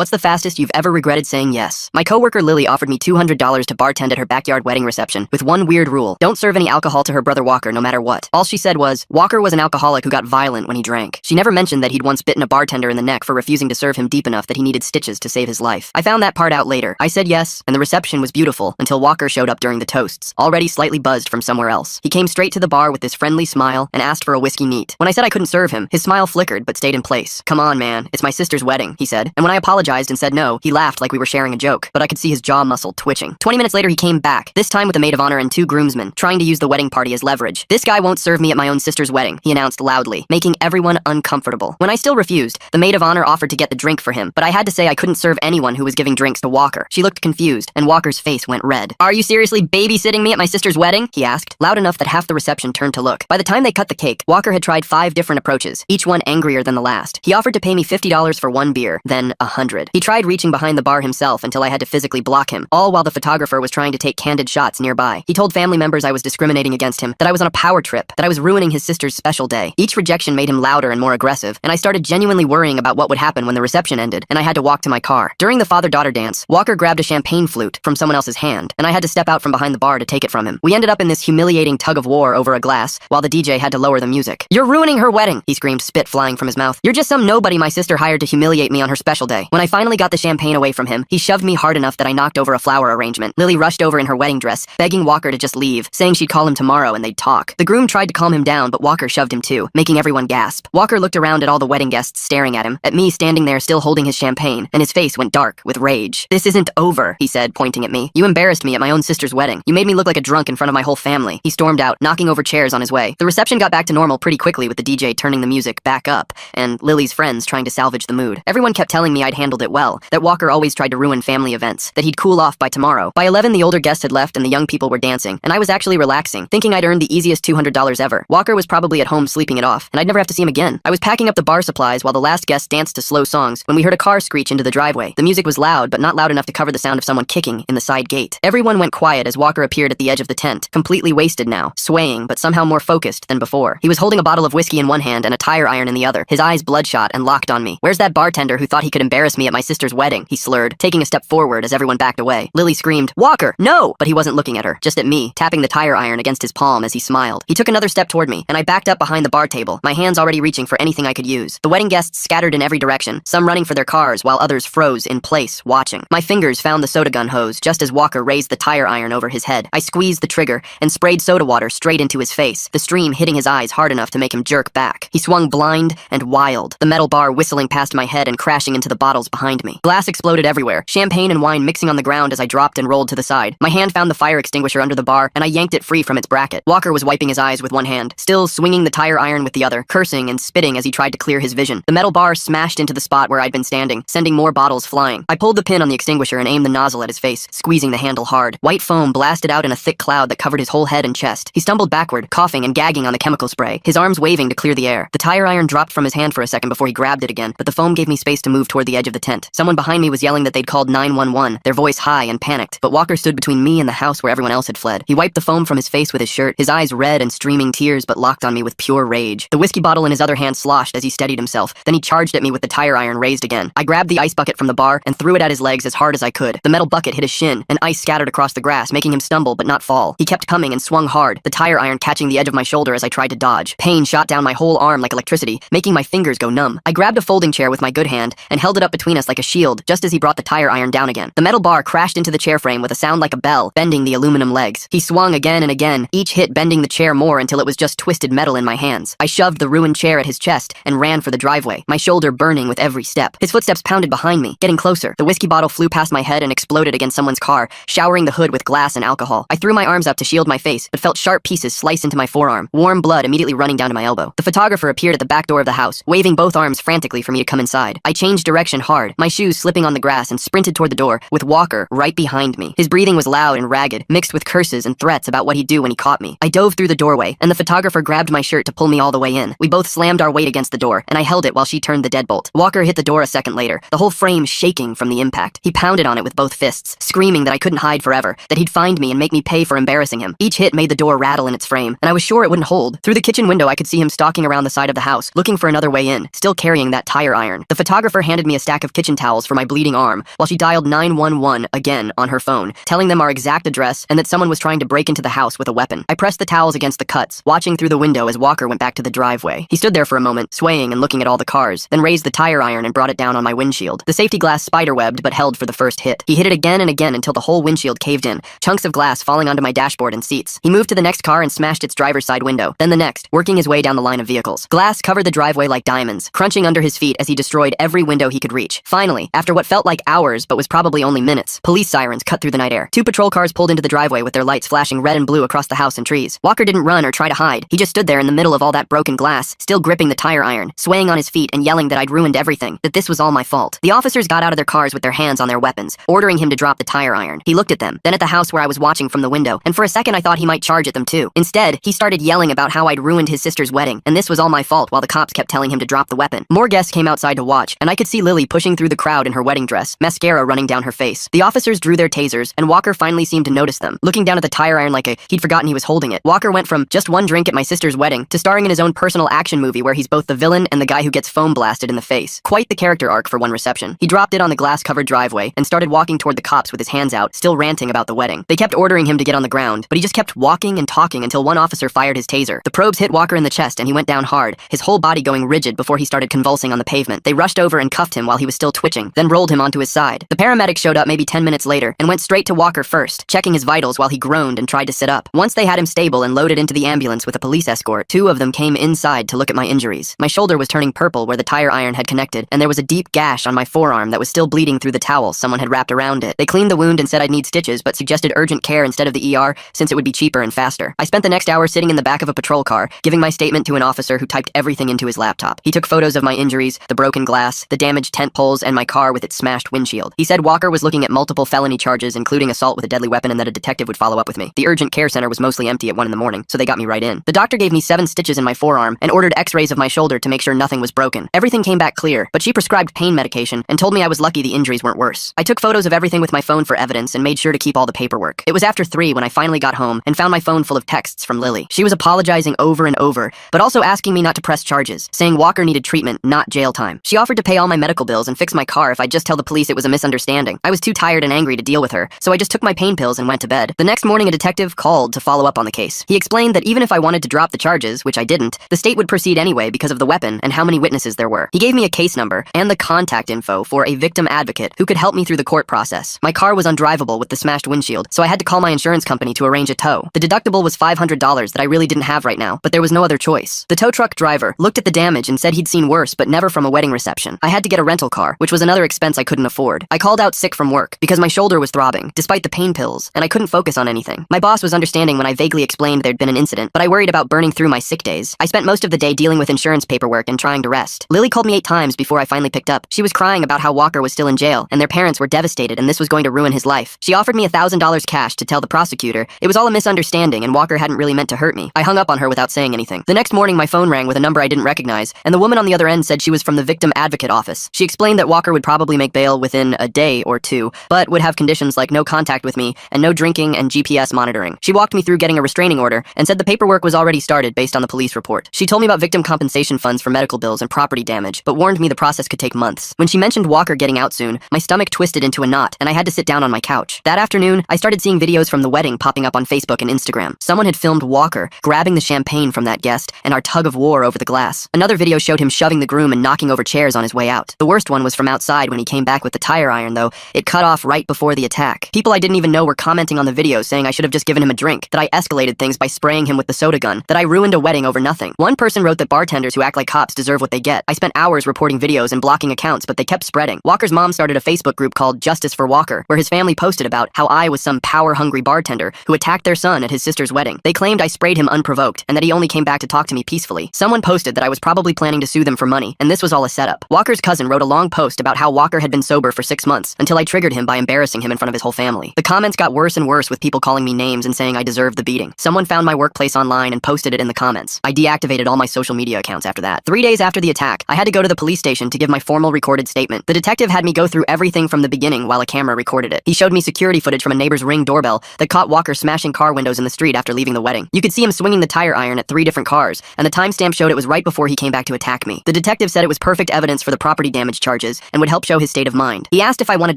What's the fastest you've ever regretted saying yes? My coworker Lily offered me $200 to bartend at her backyard wedding reception, with one weird rule: don't serve any alcohol to her brother Walker no matter what. All she said was, Walker was an alcoholic who got violent when he drank. She never mentioned that he'd once bitten a bartender in the neck for refusing to serve him deep enough that he needed stitches to save his life. I found that part out later. I said yes, and the reception was beautiful until Walker showed up during the toasts, already slightly buzzed from somewhere else. He came straight to the bar with this friendly smile and asked for a whiskey neat. When I said I couldn't serve him, his smile flickered but stayed in place. Come on, man, it's my sister's wedding, he said. And when I apologized and said no, he laughed like we were sharing a joke, but I could see his jaw muscle twitching. 20 minutes later, he came back, this time with a maid of honor and 2 groomsmen, trying to use the wedding party as leverage. This guy won't serve me at my own sister's wedding, he announced loudly, making everyone uncomfortable. When I still refused, the maid of honor offered to get the drink for him, but I had to say I couldn't serve anyone who was giving drinks to Walker. She looked confused, and Walker's face went red. Are you seriously babysitting me at my sister's wedding? He asked, loud enough that half the reception turned to look. By the time they cut the cake, Walker had tried 5 different approaches, each one angrier than the last. He offered to pay me $50 for 1 beer, then $100. He tried reaching behind the bar himself until I had to physically block him, all while the photographer was trying to take candid shots nearby. He told family members I was discriminating against him, that I was on a power trip, that I was ruining his sister's special day. Each rejection made him louder and more aggressive, and I started genuinely worrying about what would happen when the reception ended, and I had to walk to my car. During the father-daughter dance, Walker grabbed a champagne flute from someone else's hand, and I had to step out from behind the bar to take it from him. We ended up in this humiliating tug-of-war over a glass, while the DJ had to lower the music. You're ruining her wedding, he screamed, spit flying from his mouth. You're just some nobody my sister hired to humiliate me on her special day. When I finally got the champagne away from him, he shoved me hard enough that I knocked over a flower arrangement. Lily rushed over in her wedding dress, begging Walker to just leave, saying she'd call him tomorrow and they'd talk. The groom tried to calm him down, but Walker shoved him too, making everyone gasp. Walker looked around at all the wedding guests staring at him, at me standing there still holding his champagne, and his face went dark with rage. This isn't over, he said, pointing at me. You embarrassed me at my own sister's wedding. You made me look like a drunk in front of my whole family. He stormed out, knocking over chairs on his way. The reception got back to normal pretty quickly with the DJ turning the music back up, and Lily's friends trying to salvage the mood. Everyone kept telling me I'd handled it well, that Walker always tried to ruin family events, that he'd cool off by tomorrow. By 11, the older guests had left and the young people were dancing, and I was actually relaxing, thinking I'd earned the easiest $200 ever. Walker was probably at home sleeping it off, and I'd never have to see him again. I was packing up the bar supplies while the last guest danced to slow songs when we heard a car screech into the driveway. The music was loud, but not loud enough to cover the sound of someone kicking in the side gate. Everyone went quiet as Walker appeared at the edge of the tent, completely wasted now, swaying, but somehow more focused than before. He was holding a bottle of whiskey in one hand and a tire iron in the other, his eyes bloodshot and locked on me. Where's that bartender who thought he could embarrass me at my sister's wedding? He slurred, taking a step forward as everyone backed away. Lily screamed, Walker, no! But he wasn't looking at her, just at me, tapping the tire iron against his palm as he smiled. He took another step toward me, and I backed up behind the bar table, my hands already reaching for anything I could use. The wedding guests scattered in every direction, some running for their cars while others froze in place, watching. My fingers found the soda gun hose just as Walker raised the tire iron over his head. I squeezed the trigger and sprayed soda water straight into his face, the stream hitting his eyes hard enough to make him jerk back. He swung blind and wild, the metal bar whistling past my head and crashing into the bottles behind me. Glass exploded everywhere, champagne and wine mixing on the ground as I dropped and rolled to the side. My hand found the fire extinguisher under the bar, and I yanked it free from its bracket. Walker was wiping his eyes with one hand, still swinging the tire iron with the other, cursing and spitting as he tried to clear his vision. The metal bar smashed into the spot where I'd been standing, sending more bottles flying. I pulled the pin on the extinguisher and aimed the nozzle at his face, squeezing the handle hard. White foam blasted out in a thick cloud that covered his whole head and chest. He stumbled backward, coughing and gagging on the chemical spray, his arms waving to clear the air. The tire iron dropped from his hand for a second before he grabbed it again, but the foam gave me space to move toward the edge of the tent. Someone behind me was yelling that they'd called 911, their voice high and panicked, but Walker stood between me and the house where everyone else had fled. He wiped the foam from his face with his shirt, his eyes red and streaming tears but locked on me with pure rage. The whiskey bottle in his other hand sloshed as he steadied himself, then he charged at me with the tire iron raised again. I grabbed the ice bucket from the bar and threw it at his legs as hard as I could. The metal bucket hit his shin, and ice scattered across the grass, making him stumble but not fall. He kept coming and swung hard, the tire iron catching the edge of my shoulder as I tried to dodge. Pain shot down my whole arm like electricity, making my fingers go numb. I grabbed a folding chair with my good hand and held it up between us like a shield just as he brought the tire iron down again. The metal bar crashed into the chair frame with a sound like a bell, bending the aluminum legs. He swung again and again, each hit bending the chair more until it was just twisted metal in my hands. I shoved the ruined chair at his chest and ran for the driveway, my shoulder burning with every step. His footsteps pounded behind me, getting closer. The whiskey bottle flew past my head and exploded against someone's car, showering the hood with glass and alcohol. I threw my arms up to shield my face, but felt sharp pieces slice into my forearm, warm blood immediately running down to my elbow. The photographer appeared at the back door of the house, waving both arms frantically for me to come inside. I changed direction hard, my shoes slipping on the grass, and sprinted toward the door, with Walker right behind me. His breathing was loud and ragged, mixed with curses and threats about what he'd do when he caught me. I dove through the doorway, and the photographer grabbed my shirt to pull me all the way in. We both slammed our weight against the door, and I held it while she turned the deadbolt. Walker hit the door a second later, the whole frame shaking from the impact. He pounded on it with both fists, screaming that I couldn't hide forever, that he'd find me and make me pay for embarrassing him. Each hit made the door rattle in its frame, and I was sure it wouldn't hold. Through the kitchen window, I could see him stalking around the side of the house, looking for another way in, still carrying that tire iron. The photographer handed me a stack of of kitchen towels for my bleeding arm while she dialed 911 again on her phone, telling them our exact address and that someone was trying to break into the house with a weapon. I pressed the towels against the cuts, watching through the window as Walker went back to the driveway. He stood there for a moment, swaying and looking at all the cars, then raised the tire iron and brought it down on my windshield. The safety glass spiderwebbed but held for the first hit. He hit it again and again until the whole windshield caved in, chunks of glass falling onto my dashboard and seats. He moved to the next car and smashed its driver's side window, then the next, working his way down the line of vehicles. Glass covered the driveway like diamonds, crunching under his feet as he destroyed every window he could reach. Finally, after what felt like hours but was probably only minutes, police sirens cut through the night air. 2 patrol cars pulled into the driveway with their lights flashing red and blue across the house and trees. Walker didn't run or try to hide. He just stood there in the middle of all that broken glass, still gripping the tire iron, swaying on his feet and yelling that I'd ruined everything, that this was all my fault. The officers got out of their cars with their hands on their weapons, ordering him to drop the tire iron. He looked at them, then at the house where I was watching from the window, and for a second I thought he might charge at them too. Instead, he started yelling about how I'd ruined his sister's wedding, and this was all my fault while the cops kept telling him to drop the weapon. More guests came outside to watch, and I could see Lily pushing through the crowd in her wedding dress, mascara running down her face. The officers drew their tasers, and Walker finally seemed to notice them, looking down at the tire iron like he'd forgotten he was holding it. Walker went from just one drink at my sister's wedding to starring in his own personal action movie where he's both the villain and the guy who gets foam blasted in the face. Quite the character arc for one reception. He dropped it on the glass-covered driveway and started walking toward the cops with his hands out, still ranting about the wedding. They kept ordering him to get on the ground, but he just kept walking and talking until one officer fired his taser. The probes hit Walker in the chest and he went down hard, his whole body going rigid before he started convulsing on the pavement. They rushed over and cuffed him while he was still twitching, then rolled him onto his side. The paramedics showed up maybe 10 minutes later and went straight to Walker first, checking his vitals while he groaned and tried to sit up. Once they had him stable and loaded into the ambulance with a police escort, 2 of them came inside to look at my injuries. My shoulder was turning purple where the tire iron had connected, and there was a deep gash on my forearm that was still bleeding through the towel someone had wrapped around it. They cleaned the wound and said I'd need stitches, but suggested urgent care instead of the ER since it would be cheaper and faster. I spent the next hour sitting in the back of a patrol car, giving my statement to an officer who typed everything into his laptop. He took photos of my injuries, the broken glass, the damaged tent poles, and my car with its smashed windshield. He said Walker was looking at multiple felony charges, including assault with a deadly weapon, and that a detective would follow up with me. The urgent care center was mostly empty at 1 in the morning, so they got me right in. The doctor gave me 7 stitches in my forearm and ordered x-rays of my shoulder to make sure nothing was broken. Everything came back clear, but she prescribed pain medication and told me I was lucky the injuries weren't worse. I took photos of everything with my phone for evidence and made sure to keep all the paperwork. It was after 3 when I finally got home and found my phone full of texts from Lily. She was apologizing over and over, but also asking me not to press charges, saying Walker needed treatment, not jail time. She offered to pay all my medical bills and fix my car if I'd just tell the police it was a misunderstanding. I was too tired and angry to deal with her, so I just took my pain pills and went to bed. The next morning, a detective called to follow up on the case. He explained that even if I wanted to drop the charges, which I didn't, the state would proceed anyway because of the weapon and how many witnesses there were. He gave me a case number and the contact info for a victim advocate who could help me through the court process. My car was undrivable with the smashed windshield, so I had to call my insurance company to arrange a tow. The deductible was $500 that I really didn't have right now, but there was no other choice. The tow truck driver looked at the damage and said he'd seen worse, but never from a wedding reception. I had to get a rental car, which was another expense I couldn't afford. I called out sick from work because my shoulder was throbbing, despite the pain pills, and I couldn't focus on anything. My boss was understanding when I vaguely explained there'd been an incident, but I worried about burning through my sick days. I spent most of the day dealing with insurance paperwork and trying to rest. Lily called me 8 times before I finally picked up. She was crying about how Walker was still in jail, and their parents were devastated and this was going to ruin his life. She offered me $1,000 cash to tell the prosecutor it was all a misunderstanding and Walker hadn't really meant to hurt me. I hung up on her without saying anything. The next morning, my phone rang with a number I didn't recognize, and the woman on the other end said she was from the victim advocate office. She explained that Walker would probably make bail within a day or 2, but would have conditions like no contact with me and no drinking and GPS monitoring. She walked me through getting a restraining order and said the paperwork was already started based on the police report. She told me about victim compensation funds for medical bills and property damage, but warned me the process could take months. When she mentioned Walker getting out soon, my stomach twisted into a knot and I had to sit down on my couch. That afternoon, I started seeing videos from the wedding popping up on Facebook and Instagram. Someone had filmed Walker grabbing the champagne from that guest and our tug of war over the glass. Another video showed him shoving the groom and knocking over chairs on his way out. The worst one was from outside when he came back with the tire iron, though. It cut off right before the attack. People I didn't even know were commenting on the video saying I should have just given him a drink, that I escalated things by spraying him with the soda gun, that I ruined a wedding over nothing. One person wrote that bartenders who act like cops deserve what they get. I spent hours reporting videos and blocking accounts, but they kept spreading. Walker's mom started a Facebook group called Justice for Walker, where his family posted about how I was some power-hungry bartender who attacked their son at his sister's wedding. They claimed I sprayed him unprovoked and that he only came back to talk to me peacefully. Someone posted that I was probably planning to sue them for money, and this was all a setup. Walker's cousin wrote a long post about how Walker had been sober for 6 months until I triggered him by embarrassing him in front of his whole family. The comments got worse and worse with people calling me names and saying I deserved the beating. Someone found my workplace online and posted it in the comments. I deactivated all my social media accounts after that. 3 days after the attack, I had to go to the police station to give my formal recorded statement. The detective had me go through everything from the beginning while a camera recorded it. He showed me security footage from a neighbor's Ring doorbell that caught Walker smashing car windows in the street after leaving the wedding. You could see him swinging the tire iron at 3 different cars, and the timestamp showed it was right before he came back to attack me. The detective said it was perfect evidence for the property damage charge charges and would help show his state of mind. He asked if I wanted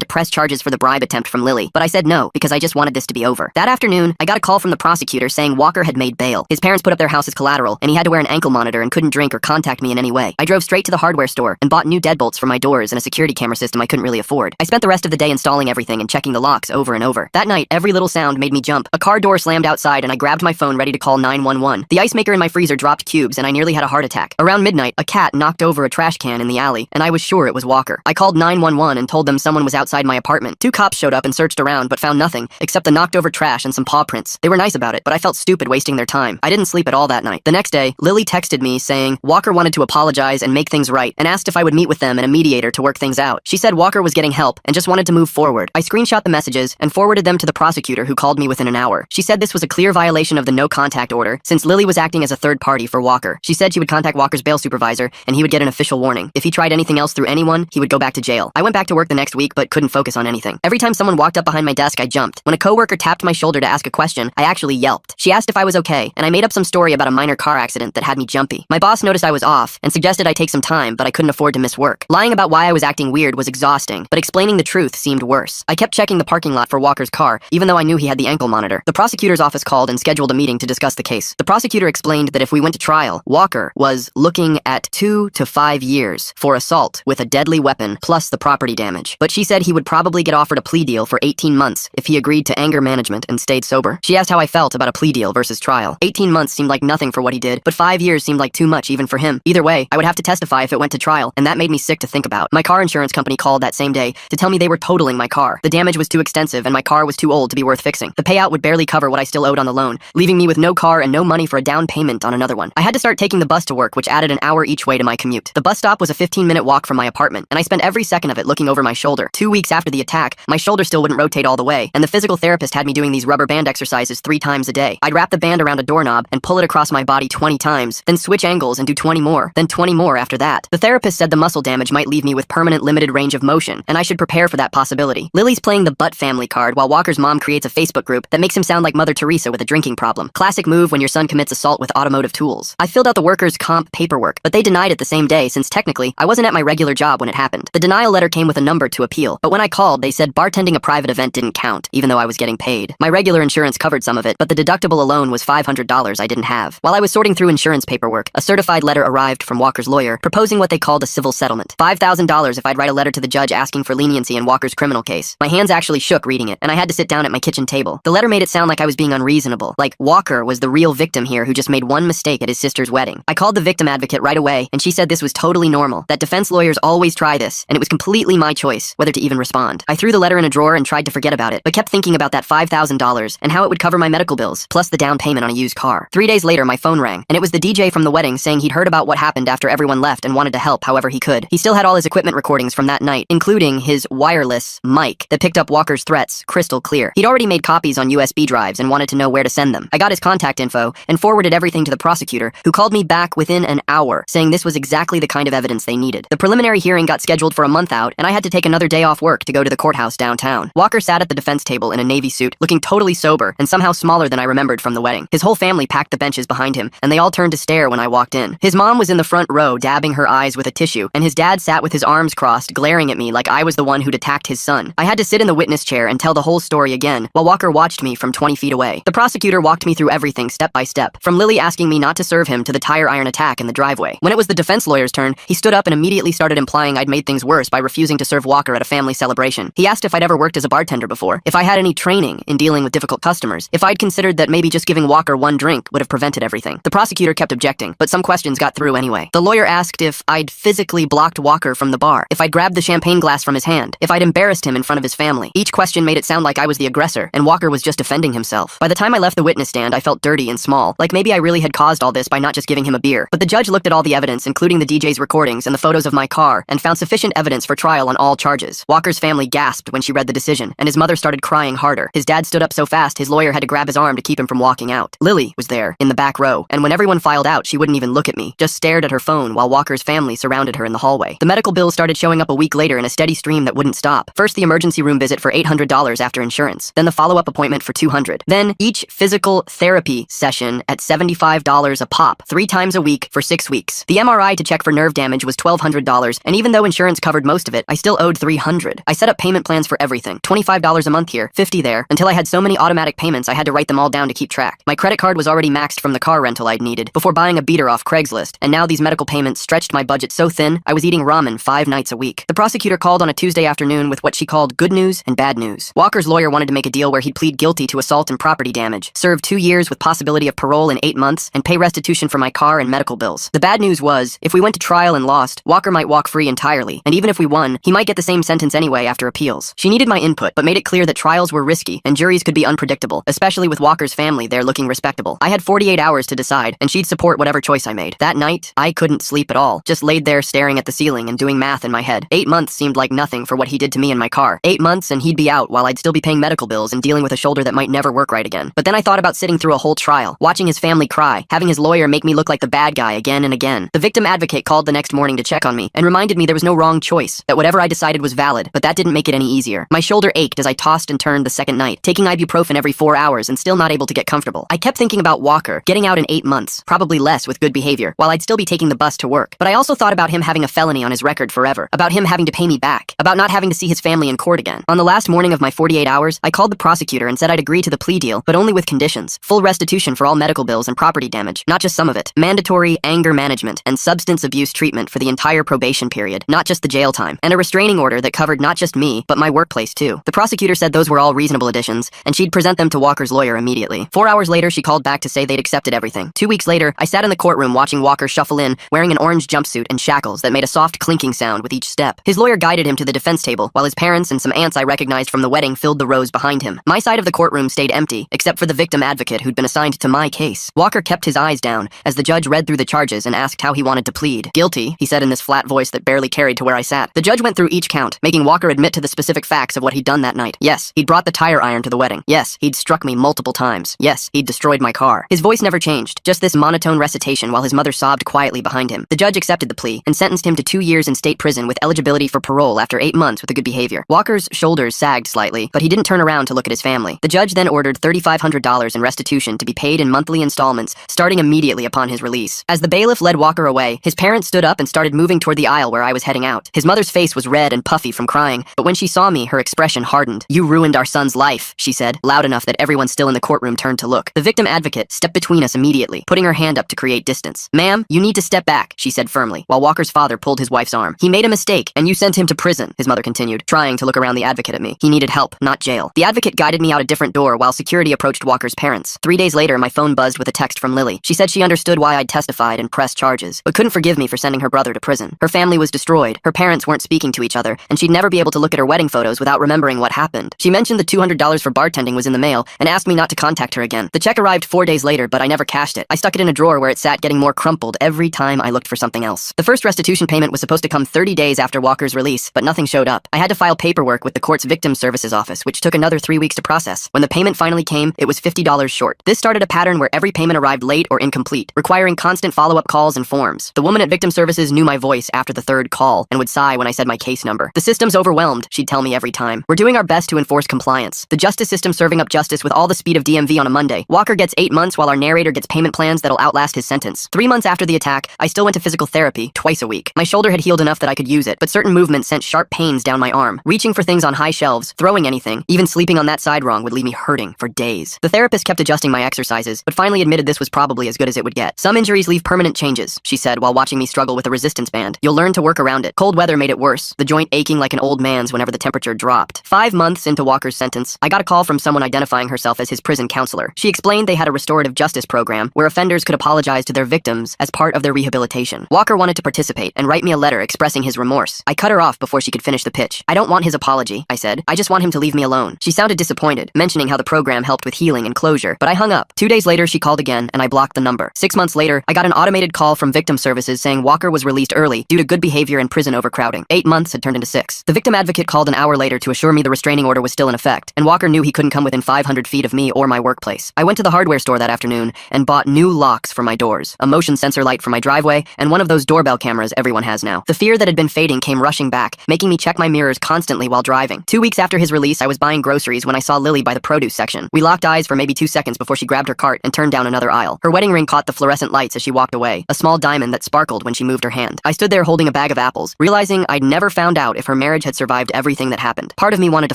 to press charges for the bribe attempt from Lily, but I said no because I just wanted this to be over. That afternoon, I got a call from the prosecutor saying Walker had made bail. His parents put up their house as collateral, and he had to wear an ankle monitor and couldn't drink or contact me in any way. I drove straight to the hardware store and bought new deadbolts for my doors and a security camera system I couldn't really afford. I spent the rest of the day installing everything and checking the locks over and over. That night, every little sound made me jump. A car door slammed outside and I grabbed my phone ready to call 911. The ice maker in my freezer dropped cubes and I nearly had a heart attack. Around midnight, a cat knocked over a trash can in the alley, and I was sure it was Walker. I called 911 and told them someone was outside my apartment. 2 cops showed up and searched around but found nothing except the knocked over trash and some paw prints. They were nice about it, but I felt stupid wasting their time. I didn't sleep at all that night. The next day, Lily texted me saying Walker wanted to apologize and make things right and asked if I would meet with them and a mediator to work things out. She said Walker was getting help and just wanted to move forward. I screenshot the messages and forwarded them to the prosecutor, who called me within an hour. She said this was a clear violation of the no contact order since Lily was acting as a third party for Walker. She said she would contact Walker's bail supervisor and he would get an official warning. If he tried anything else through anyone, he would go back to jail. I went back to work the next week but couldn't focus on anything. Every time someone walked up behind my desk, I jumped. When a coworker tapped my shoulder to ask a question, I actually yelped. She asked if I was okay, and I made up some story about a minor car accident that had me jumpy. My boss noticed I was off and suggested I take some time, but I couldn't afford to miss work. Lying about why I was acting weird was exhausting, but explaining the truth seemed worse. I kept checking the parking lot for Walker's car, even though I knew he had the ankle monitor. The prosecutor's office called and scheduled a meeting to discuss the case. The prosecutor explained that if we went to trial, Walker was looking at 2 to 5 years for assault with a deadly weapon plus the property damage. But she said he would probably get offered a plea deal for 18 months if he agreed to anger management and stayed sober. She asked how I felt about a plea deal versus trial. 18 months seemed like nothing for what he did, but 5 years seemed like too much even for him. Either way, I would have to testify if it went to trial, and that made me sick to think about. My car insurance company called that same day to tell me they were totaling my car. The damage was too extensive and my car was too old to be worth fixing. The payout would barely cover what I still owed on the loan, leaving me with no car and no money for a down payment on another one. I had to start taking the bus to work, which added an hour each way to my commute. The bus stop was a 15-minute walk from my apartment, and I spent every second of it looking over my shoulder. 2 weeks after the attack, my shoulder still wouldn't rotate all the way, and the physical therapist had me doing these rubber band exercises 3 times a day. I'd wrap the band around a doorknob and pull it across my body 20 times, then switch angles and do 20 more, then 20 more after that. The therapist said the muscle damage might leave me with permanent limited range of motion, and I should prepare for that possibility. Lily's playing the butt family card while Walker's mom creates a Facebook group that makes him sound like Mother Teresa with a drinking problem. Classic move when your son commits assault with automotive tools. I filled out the workers' comp paperwork, but they denied it the same day since technically I wasn't at my regular job when it happened. The denial letter came with a number to appeal, but when I called, they said bartending a private event didn't count, even though I was getting paid. My regular insurance covered some of it, but the deductible alone was $500 I didn't have. While I was sorting through insurance paperwork, a certified letter arrived from Walker's lawyer proposing what they called a civil settlement. $5,000 if I'd write a letter to the judge asking for leniency in Walker's criminal case. My hands actually shook reading it, and I had to sit down at my kitchen table. The letter made it sound like I was being unreasonable, like Walker was the real victim here who just made one mistake at his sister's wedding. I called the victim advocate right away, and she said this was totally normal, that defense lawyers always try this, and it was completely my choice whether to even respond. I threw the letter in a drawer and tried to forget about it, but kept thinking about that $5,000 and how it would cover my medical bills, plus the down payment on a used car. 3 days later, my phone rang, and it was the DJ from the wedding saying he'd heard about what happened after everyone left and wanted to help however he could. He still had all his equipment recordings from that night, including his wireless mic that picked up Walker's threats crystal clear. He'd already made copies on USB drives and wanted to know where to send them. I got his contact info and forwarded everything to the prosecutor, who called me back within an hour, saying this was exactly the kind of evidence they needed. The preliminary hearing got scheduled for a month out, and I had to take another day off work to go to the courthouse downtown. Walker sat at the defense table in a navy suit, looking totally sober and somehow smaller than I remembered from the wedding. His whole family packed the benches behind him, and they all turned to stare when I walked in. His mom was in the front row, dabbing her eyes with a tissue, and his dad sat with his arms crossed, glaring at me like I was the one who'd attacked his son. I had to sit in the witness chair and tell the whole story again, while Walker watched me from 20 feet away. The prosecutor walked me through everything step by step, from Lily asking me not to serve him to the tire iron attack in the driveway. When it was the defense lawyer's turn, he stood up and immediately started implying I'd made things worse by refusing to serve Walker at a family celebration. He asked if I'd ever worked as a bartender before, if I had any training in dealing with difficult customers, if I'd considered that maybe just giving Walker one drink would have prevented everything. The prosecutor kept objecting, but some questions got through anyway. The lawyer asked if I'd physically blocked Walker from the bar, if I'd grabbed the champagne glass from his hand, if I'd embarrassed him in front of his family. Each question made it sound like I was the aggressor, and Walker was just defending himself. By the time I left the witness stand, I felt dirty and small, like maybe I really had caused all this by not just giving him a beer. But the judge looked at all the evidence, including the DJ's recordings and the photos of my car, and found sufficient evidence for trial on all charges. Walker's family gasped when she read the decision, and his mother started crying harder. His dad stood up so fast his lawyer had to grab his arm to keep him from walking out. Lily was there, in the back row, and when everyone filed out, she wouldn't even look at me, just stared at her phone while Walker's family surrounded her in the hallway. The medical bills started showing up a week later in a steady stream that wouldn't stop. First the emergency room visit for $800 after insurance, then the follow-up appointment for $200. Then each physical therapy session at $75 a pop, 3 times a week for 6 weeks. The MRI to check for nerve damage was $1,200, and even Even though insurance covered most of it, I still owed $300. I set up payment plans for everything. $25 a month here, $50 there, until I had so many automatic payments I had to write them all down to keep track. My credit card was already maxed from the car rental I'd needed before buying a beater off Craigslist, and now these medical payments stretched my budget so thin I was eating ramen 5 nights a week. The prosecutor called on a Tuesday afternoon with what she called good news and bad news. Walker's lawyer wanted to make a deal where he'd plead guilty to assault and property damage, serve 2 years with possibility of parole in 8 months, and pay restitution for my car and medical bills. The bad news was, if we went to trial and lost, Walker might walk free entirely, and even if we won, he might get the same sentence anyway after appeals. She needed my input, but made it clear that trials were risky and juries could be unpredictable, especially with Walker's family there looking respectable. I had 48 hours to decide, and she'd support whatever choice I made. That night, I couldn't sleep at all, just laid there staring at the ceiling and doing math in my head. 8 months seemed like nothing for what he did to me in my car. 8 months and he'd be out while I'd still be paying medical bills and dealing with a shoulder that might never work right again. But then I thought about sitting through a whole trial, watching his family cry, having his lawyer make me look like the bad guy again and again. The victim advocate called the next morning to check on me and reminded me there was no wrong choice, that whatever I decided was valid, but that didn't make it any easier. My shoulder ached as I tossed and turned the second night, taking ibuprofen every 4 hours and still not able to get comfortable. I kept thinking about Walker, getting out in 8 months, probably less with good behavior, while I'd still be taking the bus to work. But I also thought about him having a felony on his record forever, about him having to pay me back, about not having to see his family in court again. On the last morning of my 48 hours, I called the prosecutor and said I'd agree to the plea deal, but only with conditions. Full restitution for all medical bills and property damage, not just some of it. Mandatory anger management and substance abuse treatment for the entire probation period, not just the jail time. And a restraining order that covered not just me, but my workplace too. The prosecutor said those were all reasonable additions, and she'd present them to Walker's lawyer immediately. 4 hours later, she called back to say they'd accepted everything. 2 weeks later, I sat in the courtroom watching Walker shuffle in, wearing an orange jumpsuit and shackles that made a soft clinking sound with each step. His lawyer guided him to the defense table, while his parents and some aunts I recognized from the wedding filled the rows behind him. My side of the courtroom stayed empty, except for the victim advocate who'd been assigned to my case. Walker kept his eyes down as the judge read through the charges and asked how he wanted to plead. Guilty, he said in this flat voice that barely carried to where I sat. The judge went through each count, making Walker admit to the specific facts of what he'd done that night. Yes, he'd brought the tire iron to the wedding. Yes, he'd struck me multiple times. Yes, he'd destroyed my car. His voice never changed, just this monotone recitation while his mother sobbed quietly behind him. The judge accepted the plea and sentenced him to 2 years in state prison with eligibility for parole after 8 months with a good behavior. Walker's shoulders sagged slightly, but he didn't turn around to look at his family. The judge then ordered $3,500 in restitution to be paid in monthly installments, starting immediately upon his release. As the bailiff led Walker away, his parents stood up and started moving toward the aisle where I was heading out. His mother's face was red and puffy from crying, but when she saw me, her expression hardened. "You ruined our son's life," she said, loud enough that everyone still in the courtroom turned to look. The victim advocate stepped between us immediately, putting her hand up to create distance. "Ma'am, you need to step back," she said firmly, while Walker's father pulled his wife's arm. "He made a mistake, and you sent him to prison," his mother continued, trying to look around the advocate at me. "He needed help, not jail." The advocate guided me out a different door while security approached Walker's parents. 3 days later, my phone buzzed with a text from Lily. She said she understood why I'd testified and pressed charges, but couldn't forgive me for sending her brother to prison. Her family was destroyed, her parents weren't speaking to each other, and she'd never be able to look at her wedding photos without remembering what happened. She mentioned the $200 for bartending was in the mail and asked me not to contact her again. The check arrived 4 days later, but I never cashed it. I stuck it in a drawer where it sat, getting more crumpled every time I looked for something else. The first restitution payment was supposed to come 30 days after Walker's release, but nothing showed up. I had to file paperwork with the court's victim services office, which took another 3 weeks to process. When the payment finally came, it was $50 short. This started a pattern where every payment arrived late or incomplete, requiring constant follow-up calls and forms. The woman at victim services knew my voice after the third call and would sigh when I said my case number. "The system's overwhelmed," she'd tell me every time. "We're doing our best to enforce compliance. The justice system serving up justice with all the speed of DMV on a Monday. Walker gets 8 months while our narrator gets payment plans that'll outlast his sentence." 3 months after the attack, I still went to physical therapy twice a week. My shoulder had healed enough that I could use it, but certain movements sent sharp pains down my arm. Reaching for things on high shelves, throwing anything, even sleeping on that side wrong would leave me hurting for days. The therapist kept adjusting my exercises, but finally admitted this was probably as good as it would get. "Some injuries leave permanent changes," she said while watching me struggle with a resistance band. "You'll learn to work around it." Cold weather made it worse, the joint aching like an old man's whenever the temperature dropped. 5 months into Walker's sentence, I got a call from someone identifying herself as his prison counselor. She explained they had a restorative justice program where offenders could apologize to their victims as part of their rehabilitation. Walker wanted to participate and write me a letter expressing his remorse. I cut her off before she could finish the pitch. "I don't want his apology," I said. "I just want him to leave me alone." She sounded disappointed, mentioning how the program helped with healing and closure, but I hung up. 2 days later, she called again, and I blocked the number. 6 months later, I got an automated call from victim services saying Walker was released early due to good behavior and prison overcrowding. 8 months had turned into 6. The victim advocate called an hour later to assure me the restraining order was still in effect, and Walker knew he couldn't come within 500 feet of me or my workplace. I went to the hardware store that afternoon and bought new locks for my doors, a motion sensor light for my driveway, and one of those doorbell cameras everyone has now. The fear that had been fading came rushing back, making me check my mirrors constantly while driving. 2 weeks after his release, I was buying groceries when I saw Lily by the produce section. We locked eyes for maybe 2 seconds before she grabbed her cart and turned down another aisle. Her wedding ring caught the fluorescent lights as she walked away, a small diamond that sparkled when she moved her hand. I stood there holding a bag of of apples, realizing I'd never found out if her marriage had survived everything that happened. Part of me wanted to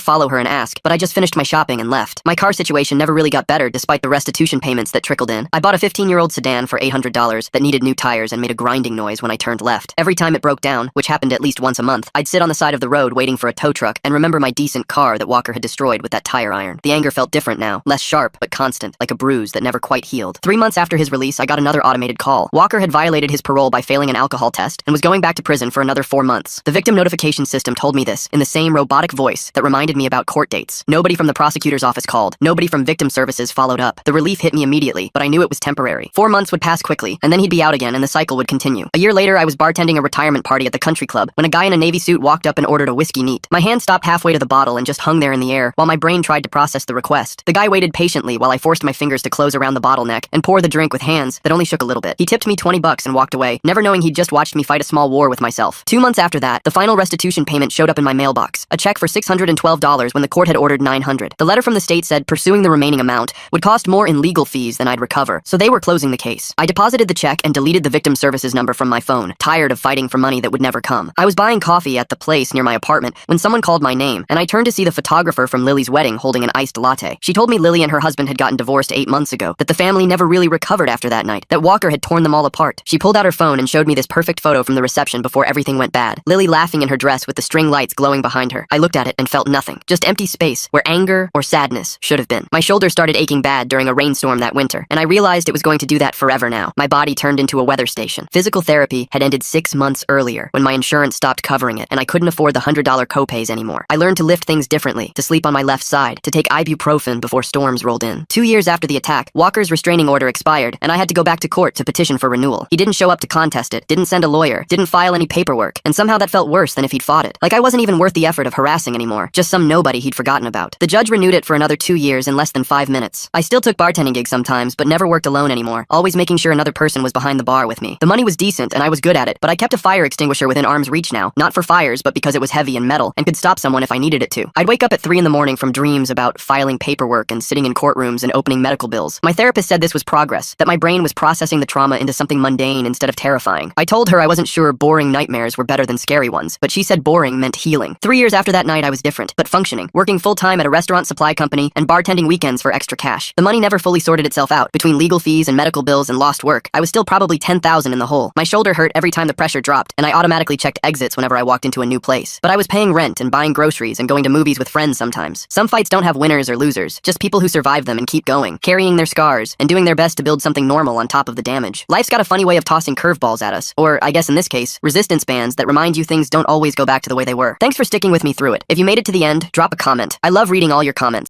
follow her and ask, but I just finished my shopping and left. My car situation never really got better despite the restitution payments that trickled in. I bought a 15-year-old sedan for $800 that needed new tires and made a grinding noise when I turned left. Every time it broke down, which happened at least once a month, I'd sit on the side of the road waiting for a tow truck and remember my decent car that Walker had destroyed with that tire iron. The anger felt different now, less sharp, but constant, like a bruise that never quite healed. 3 months after his release, I got another automated call. Walker had violated his parole by failing an alcohol test and was going back to prison for another 4 months. The victim notification system told me this in the same robotic voice that reminded me about court dates. Nobody from the prosecutor's office called. Nobody from victim services followed up. The relief hit me immediately, but I knew it was temporary. 4 months would pass quickly, and then he'd be out again and the cycle would continue. A year later, I was bartending a retirement party at the country club when a guy in a navy suit walked up and ordered a whiskey neat. My hand stopped halfway to the bottle and just hung there in the air while my brain tried to process the request. The guy waited patiently while I forced my fingers to close around the bottleneck and pour the drink with hands that only shook a little bit. He tipped me $20 and walked away, never knowing he'd just watched me fight a small war with myself. 2 months after that, the final restitution payment showed up in my mailbox, a check for $612 when the court had ordered $900. The letter from the state said pursuing the remaining amount would cost more in legal fees than I'd recover, so they were closing the case. I deposited the check and deleted the victim services number from my phone, tired of fighting for money that would never come. I was buying coffee at the place near my apartment when someone called my name, and I turned to see the photographer from Lily's wedding holding an iced latte. She told me Lily and her husband had gotten divorced 8 months ago, that the family never really recovered after that night, that Walker had torn them all apart. She pulled out her phone and showed me this perfect photo from the reception before everything went bad. Lily laughing in her dress with the string lights glowing behind her. I looked at it and felt nothing, just empty space where anger or sadness should have been. My shoulder started aching bad during a rainstorm that winter, and I realized it was going to do that forever now. My body turned into a weather station. Physical therapy had ended 6 months earlier when my insurance stopped covering it, and I couldn't afford the $100 copays anymore. I learned to lift things differently, to sleep on my left side, to take ibuprofen before storms rolled in. 2 years after the attack, Walker's restraining order expired, and I had to go back to court to petition for renewal. He didn't show up to contest it, didn't send a lawyer, didn't file any paperwork, and somehow that felt worse than if he'd fought it. Like I wasn't even worth the effort of harassing anymore, just some nobody he'd forgotten about. The judge renewed it for another 2 years in less than 5 minutes. I still took bartending gigs sometimes, but never worked alone anymore, always making sure another person was behind the bar with me. The money was decent, and I was good at it, but I kept a fire extinguisher within arm's reach now, not for fires, but because it was heavy and metal, and could stop someone if I needed it to. I'd wake up at 3 in the morning from dreams about filing paperwork and sitting in courtrooms and opening medical bills. My therapist said this was progress, that my brain was processing the trauma into something mundane instead of terrifying. I told her I wasn't sure boring nightmares were better than scary ones, but she said boring meant healing. 3 years after that night, I was different, but functioning, working full-time at a restaurant supply company and bartending weekends for extra cash. The money never fully sorted itself out. Between legal fees and medical bills and lost work, I was still probably $10,000 in the hole. My shoulder hurt every time the pressure dropped, and I automatically checked exits whenever I walked into a new place. But I was paying rent and buying groceries and going to movies with friends sometimes. Some fights don't have winners or losers, just people who survive them and keep going, carrying their scars and doing their best to build something normal on top of the damage. Life's got a funny way of tossing curveballs at us, or I guess in this case, resistance bands that remind you things don't always go back to the way they were. Thanks for sticking with me through it. If you made it to the end, drop a comment. I love reading all your comments.